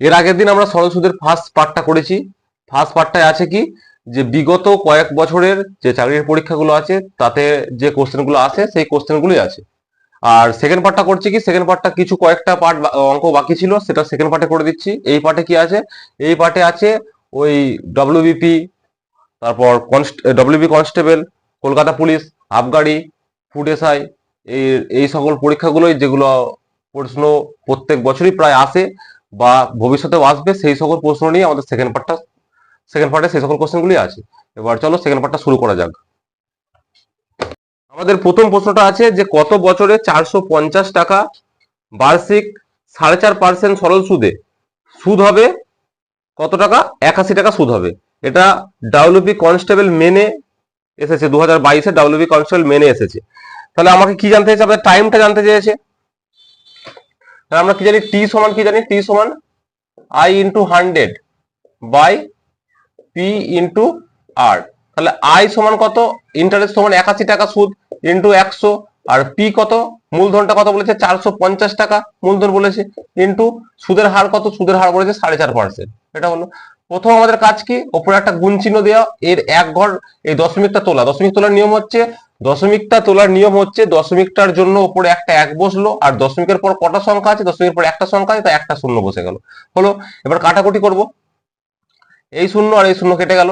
এর আগের দিন আমরা সরল সুদের ফার্স্ট পার্টটা করেছি। ফার্স্ট পার্টটায় আছে কি, যে বিগত কয়েক বছরের যে চাকরির পরীক্ষাগুলো আছে তাতে যে কোশ্চেনগুলো আসে সেই কোশ্চেনগুলোই আছে। আর সেকেন্ড পার্টটা করছি কি, সেকেন্ড পার্টটা কিছু কয়েকটা পার্ট অঙ্ক বাকি ছিল, সেটা সেকেন্ড পার্টে করে দিচ্ছি। এই পার্টে কি আছে, এই পার্টে আছে ওই ডব্লিউবিপি, তারপর ডব্লিউবি কনস্টেবল, কলকাতা পুলিশ, আবগারি, ফুড এসআই, এই এই সকল পরীক্ষাগুলোই যেগুলো প্রশ্ন প্রত্যেক বছরই প্রায় আসে বা ভবিষ্যতেও আসবে, সেই সকল প্রশ্ন নিয়ে আমাদের সেকেন্ড পার্টে সেই সকল কোশ্চেনগুলি আছে। এবার চলো সেকেন্ড পার্টটা শুরু করা যাক। আমাদের প্রথম প্রশ্নটা আছে যে কত বছরে 450 টাকা বার্ষিক 4.5% সরল সুদে সুদ হবে কত টাকা, 81 টাকা সুদ হবে। এটা ডাব্লিউবি কনস্টেবল মেনে এসেছে, 2022-এ ডাব্লিউবি কনস্টেবল মেনে এসেছে। তাহলে আমাকে কি জানতে চাইছে, আপনার টাইমটা জানতে চেয়েছে। তাহলে আমরা কি জানি, টি সমান কি জানি, টি সমান I into 100 by P into R. তাহলে আই সমান কত, ইন্টারেস্ট সমান 81 টাকা সুদ ইন্টু 100, আর পি কত, মূলধনটা কত বলেছে 450 টাকা মূলধন বলেছে, ইন্টু সুদের হার কত, সুদের হার বলেছে 4.5%। এটা হলো প্রথম আমাদের কাজ কি, ওপরে একটা গুণ চিহ্ন দেওয়া, এর এক ঘর এই দশমিকটা তোলা। দশমিক তোলার নিয়ম হচ্ছে, দশমিকটার জন্য উপরে একটা এক বসলো, আর দশমিকের পর কটা সংখ্যা আছে, দশমিকের পর একটা সংখ্যা আছে, তাই একটা শূন্য বসে গেল। হলো, এবার কাটাকুটি করব, এই শূন্য আর এই শূন্য কেটে গেল,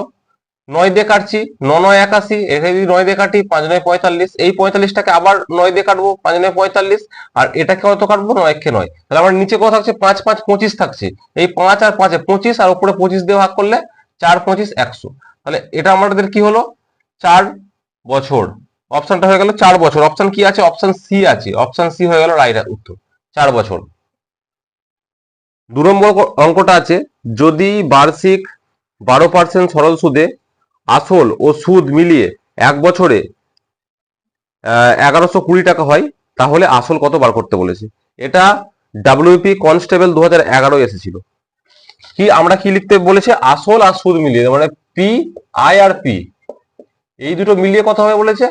9 দিয়ে কাটছি, 9 9 81, এখানে যদি 9 দিয়ে কাটি 5 9 45, এই 45টাকে আবার 9 দিয়ে কাটবো, 5 9 45, আর এটাকে কত কাটবো, 9 কে 9। তাহলে আমার নিচে কত থাকছে, 5 5 25 থাকছে, এই 5 আর 5 25, আর উপরে 25 দিয়ে ভাগ করলে 4 25 100। তাহলে এটা আমাদের কি হলো, 4 বছর। অপশনটা হয়ে গেল 4 বছর। অপশন কি আছে, অপশন সি আছে, অপশন সি হয়ে গেল রাইট উত্তর, 4 বছর। 2 নম্বর অঙ্কটা আছে, যদি বার্ষিক 12% সরল সুদে আসল ও সুদ মিলিয়ে এক বছরে 1120 টাকা হয়, তাহলে আসল কত বার করতে বলেছে। এটা ডাব্লিউপি কনস্টেবল 2011 এসেছিল। কি আমরা কি লিখতে বলেছে, আসল আর সুদ মিলিয়ে, মানে পি আই আর পি এই দুটো মিলিয়ে কত হবে বলেছে,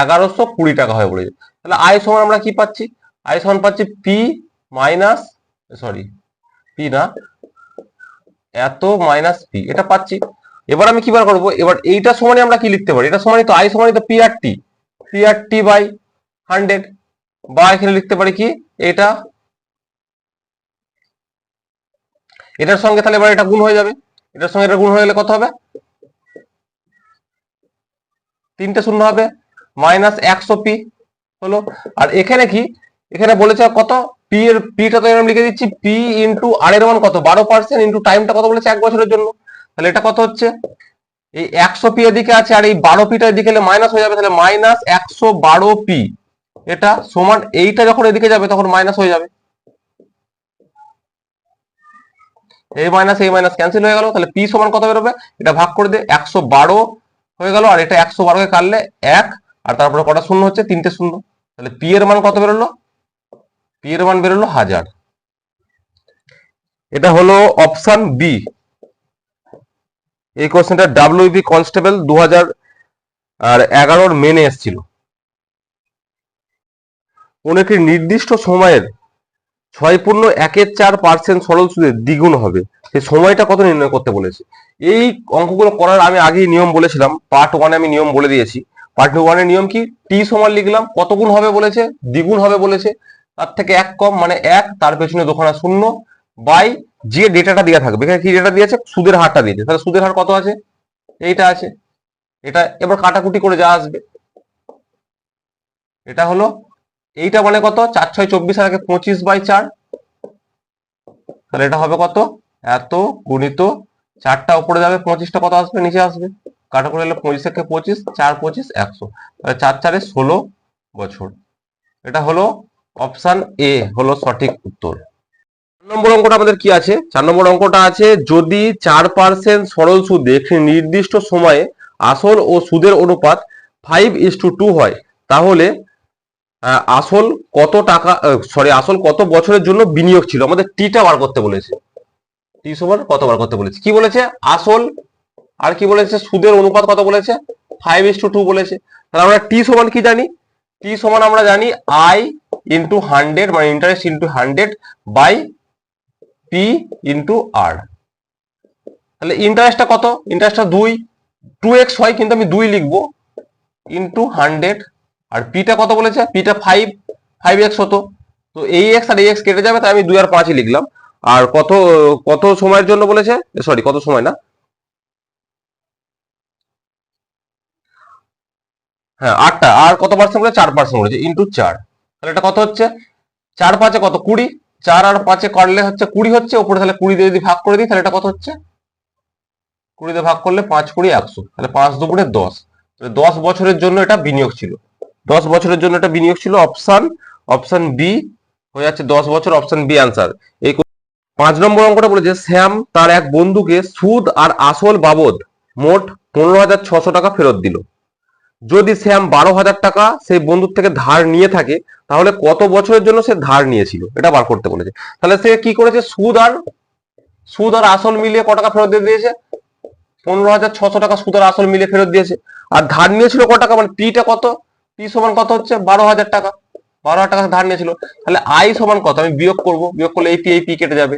1120 টাকা হবে বলেছে। তাহলে আই সমান আমরা কি পাচ্ছি, আই সমান পাচ্ছি পি মাইনাস, সরি পি না, এত মাইনাস পি, এটা পাচ্ছি। এবার আমি কি বার করবো, এবার এইটা সমানই আমরা কি লিখতে পারি, এটা সমানই তো আই সমানই তো পি আর টি বাই 100, বা এখানে লিখতে পারি কি, এটা এটার সঙ্গে তাহলে এবার এটা গুণ হয়ে যাবে, এটার সঙ্গে এটা গুণ হয়ে গেলে কত হবে, 3টে শূন্য হবে, মাইনাস 100 পি হলো। আর এখানে কি, এখানে বলেছে কত, পি এর পিটা তো আমি লিখে দিচ্ছি, পি ইন্টু আর এর মান কত 12%, ইন্টু টাইমটা কত বলেছে 1 বছরের জন্য। তাহলে এটা কত হচ্ছে, এই 100 পি এদিকে আছে, আর এই 12 পিটা এদিকে এলে মাইনাস হয়ে যাবে, তাহলে মাইনাস 112 পি। এটা সমান, এইটা যখন এদিকে যাবে তখন মাইনাস হয়ে যাবে, এই মাইনাস ক্যান্সেল হয়ে গেল। তাহলে পি সমান কত বেরোবে, এটা ভাগ করে দে, 112 হয়ে গেল, আর এটা 112 কে কাটলে 1, আর তারপরে কটা শূন্য হচ্ছে, 3টে শূন্য। তাহলে পি এর মান কত বেরোলো, পি এর মান বেরোলো 1000। এটা হলো অপশন বি। এই কোশ্চেনটা ডাব্লিউবি কনস্টেবল 2011 মেনে এসেছিল। কোন একটি নির্দিষ্ট সময়ের 6.14% সরল সুদের দ্বিগুণ হবে, সেই সময়টা কত নির্ণয় করতে বলেছে। এই অঙ্কগুলো করার আমি আগেই নিয়ম বলেছিলাম, পার্ট 1-এ আমি নিয়ম বলে দিয়েছি। পার্ট 1-এর নিয়ম কি, টি সমান লিখলাম, কত গুণ হবে বলেছে, দ্বিগুণ হবে বলেছে, তার থেকে 1 কম মানে 1, তার পেছনে দুখানা শূন্য, বাই যে ডেটাটা দেওয়া থাকবে। এখানে কি ডেটা দিয়েছে, সুদের হারটা দিয়েছে, তাহলে সুদের হার কত আছে, এইটা আছে, এটা এবার কাটাকুটি করে যা আসবে, এটা হলো, এইটা মানে কত, 4 6 24, আর আগে 25/4, তাহলে এটা হবে কত, এত গুণিত 4টা উপরে যাবে, 25টা কত আসবে, নিচে আসবে, কাটা করে এলে 25 থেকে 25, 4 25 100, তাহলে 4 4 16 বছর। এটা হলো অপশন এ হলো সঠিক উত্তর। 4 নম্বর অঙ্কটা আমাদের কি আছে, 4 নম্বর অঙ্কটা আছে, যদি 4% সরল সুদে একটি নির্দিষ্ট সময়ে আসল ও সুদের অনুপাত 5:2 হয়, তাহলে আসল কত টাকা, আসল কত বছরের জন্য বিনিয়োগ ছিল। আমাদের টিটা বার করতে বলেছে, টি সমান কত বার করতে বলেছে, কি বলেছে, আসল আর কি বলেছে, সুদের অনুপাত কত বলেছে, 5:2 বলেছে। তাহলে আমরা টি সমান কি জানি, টি সমান আমরা জানি আই ইন্টু 100, মানে interest into 100 by P into R. তাহলে ইন্টারেস্টটা কত? ইন্টারেস্টটা 2x হয়, কিন্তু আমি 2 লিখবো ইন্টু 100। আর পিটা কত বলেছে? পিটা 5x হতো, তো এই এক্স আর এই এক্স কেটে যাবে, তাই আমি 2 আর 5 লিখলাম। আর কত কত সময়ের জন্য বলেছে, সরি কত সময় না, হ্যাঁ 8টা, আর কত পার্সেন্ট বলেছে? 4% বলেছে, ইন্টু 4। তাহলে এটা কত হচ্ছে? 4 5 কত? 20। 4 আর 5 করলে হচ্ছে 20 হচ্ছে ওপরে, তাহলে 20 দিয়ে যদি ভাগ করে দিই তাহলে এটা কত হচ্ছে? 20 দিয়ে ভাগ করলে 5 20 100, তাহলে 5 দুগুণে 10। 10 বছরের জন্য এটা বিনিয়োগ ছিল, 10 বছরের জন্য এটা বিনিয়োগ ছিল। অপশন বি হয়ে যাচ্ছে 10 বছর, অপশন বি আনসার। এই 5 নম্বর অঙ্কটা বলেছে শ্যাম তার এক বন্ধুকে সুদ আর আসল বাবদ মোট 15,600 টাকা ফেরত দিল। যদি শ্যাম 12,000 টাকা সেই বন্ধুর থেকে ধার নিয়ে থাকে, তাহলে কত বছরের জন্য সে ধার নিয়েছিল এটা বার করতে বলেছে। তাহলে সে কি করেছে? সুদ আর আসল মিলিয়ে কত টাকা ফেরত দিয়ে দিয়েছে? 15,600 টাকা সুদ আর আসল মিলিয়ে ফেরত দিয়েছে। আর ধার নিয়েছিল কত টাকা? মানে পিটা কত? পি সমান কত হচ্ছে? 12,000 টাকা। 12,000 টাকা ধার নিয়েছিল। তাহলে আই সমান কত? আমি বিয়োগ করব, বিয়োগ করলে এই পি কেটে যাবে,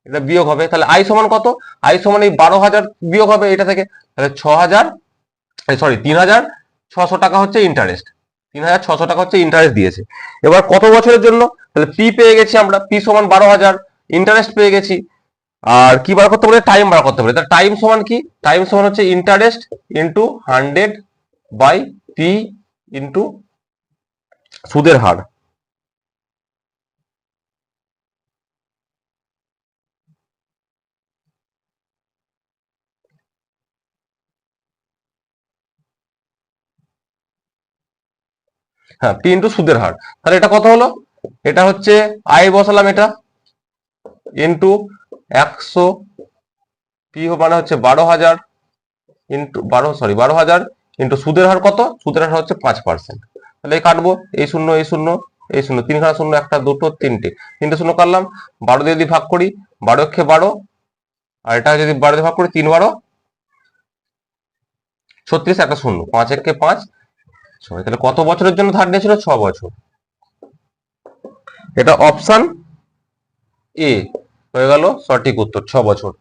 এটা বিয়োগ হবে। তাহলে আই সমান কত? আই সমান এই 12,000 বিয়োগ হবে এটা থেকে, তাহলে 3,600 টাকা হচ্ছে ইন্টারেস্ট। 3,600 টাকা হচ্ছে ইন্টারেস্ট দিয়েছে। এবার কত বছরের জন্য? তাহলে পি পেয়ে গেছি আমরা, পি সমান 12,000, ইন্টারেস্ট পেয়ে গেছি। আর কি বার করতে বলে? টাইম বার করতে বলে। তাহলে টাইম সমান কি? টাইম সমান হচ্ছে interest into 100 by P into সুদের হার। হ্যাঁ, পি ইন্টু সুদের হার। তাহলে এটা কত হলো? এটা হচ্ছে আই বসালাম, এটা ইন্টু 100, পি মানে হচ্ছে 12,000 ইন্টু 12,000 ইন্টু সুদের হার কত? সুদের হার হচ্ছে 5%। তাহলে এই কাটবো, এই শূন্য এই শূন্য এই শূন্য, তিনখানা শূন্য, একটা দুটো তিনটে শূন্য কাটলাম। 12 দিয়ে যদি ভাগ করি, 12 একে 12, আর এটা যদি 12 দিয়ে ভাগ করি 3 12 36, একটা শূন্য, 5 একে 5 6। তাহলে কত বছরের জন্য ধার নিয়েছিল? 6 বছর। এটা অপশন এ হয়ে গেল সঠিক উত্তর, 6 বছর।